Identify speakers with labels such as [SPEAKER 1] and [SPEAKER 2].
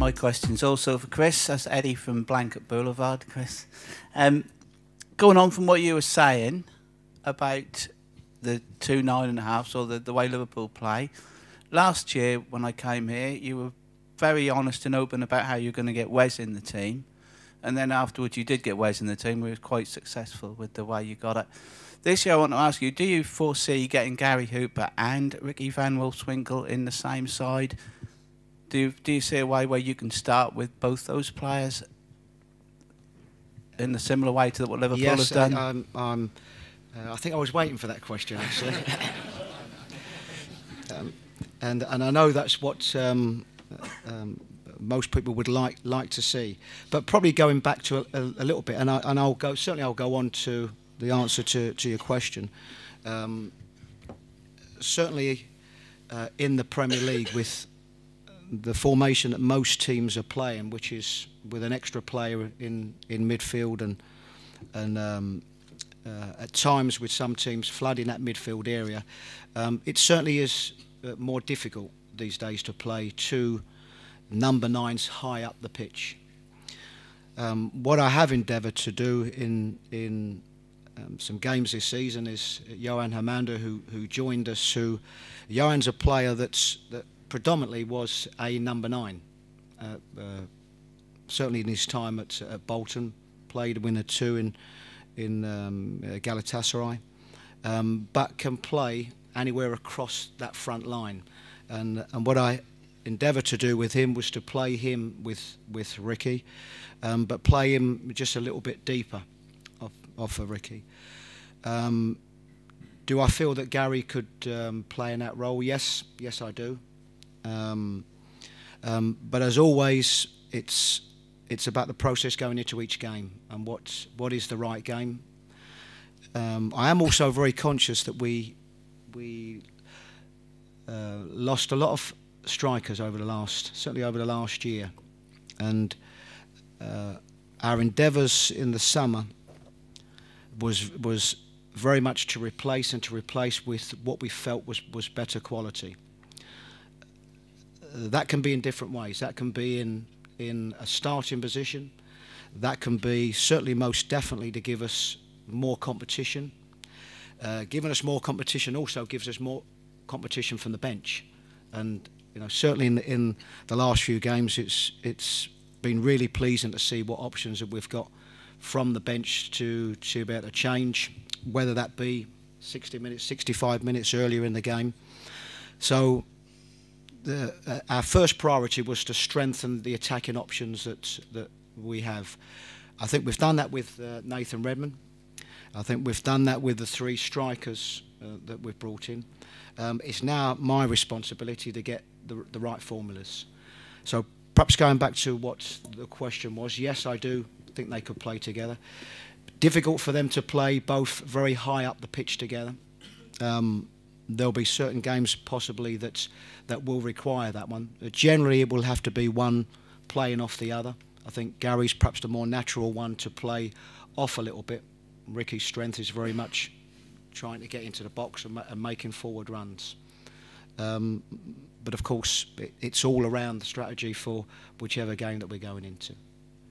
[SPEAKER 1] my question's also for Chris. That's Eddie from Blanket Boulevard, Chris. Going on from what you were saying about the 2 9.5s or the way Liverpool play, last year when I came here, you were very honest and open about how you're going to get Wes in the team. And then afterwards you did get Wes in the team. We were quite successful with the way you got it. This year I want to ask you, do you foresee getting Gary Hooper and Ricky van Wolfswinkel in the same side? Do you see a way where you can start with both those players in a similar way to what Liverpool has done?
[SPEAKER 2] I think I was waiting for that question, actually. And I know that's what most people would like to see. But probably going back to a little bit, and I'll go on to the answer to your question. Certainly, in the Premier League, with the formation that most teams are playing, which is with an extra player in midfield and at times with some teams flooding that midfield area, it certainly is more difficult these days to play two number 9s high up the pitch. What I have endeavoured to do in some games this season is Johan Hermander, who joined us. Johan's a player that predominantly was a number 9. Certainly in his time at Bolton, played winner 2 in Galatasaray, but can play anywhere across that front line. And what I endeavoured to do with him was to play him with Ricky, but play him just a little bit deeper off of Ricky. Do I feel that Gary could play in that role? Yes, I do. But as always, it's about the process going into each game and what is the right game. I am also very conscious that we lost a lot of strikers certainly over the last year, and our endeavours in the summer was very much to replace with what we felt was better quality. That can be in different ways. That can be in a starting position. That can be certainly most definitely to give us more competition. Giving us more competition also gives us more competition from the bench. And certainly in the last few games, it's been really pleasing to see what options that we've got from the bench to be able to change, whether that be 60 minutes, 65 minutes earlier in the game. So our first priority was to strengthen the attacking options that we have. I think we've done that with Nathan Redmond. I think we've done that with the 3 strikers that we've brought in. It's now my responsibility to get the right formulas. So perhaps going back to what the question was, yes, I do think they could play together. Difficult for them to play both very high up the pitch together. There'll be certain games possibly that will require that one. Generally, it will have to be one playing off the other. I think Gary's perhaps the more natural one to play off a little bit. Ricky's strength is very much trying to get into the box and making forward runs. But of course, it's all around the strategy for whichever game that we're going into.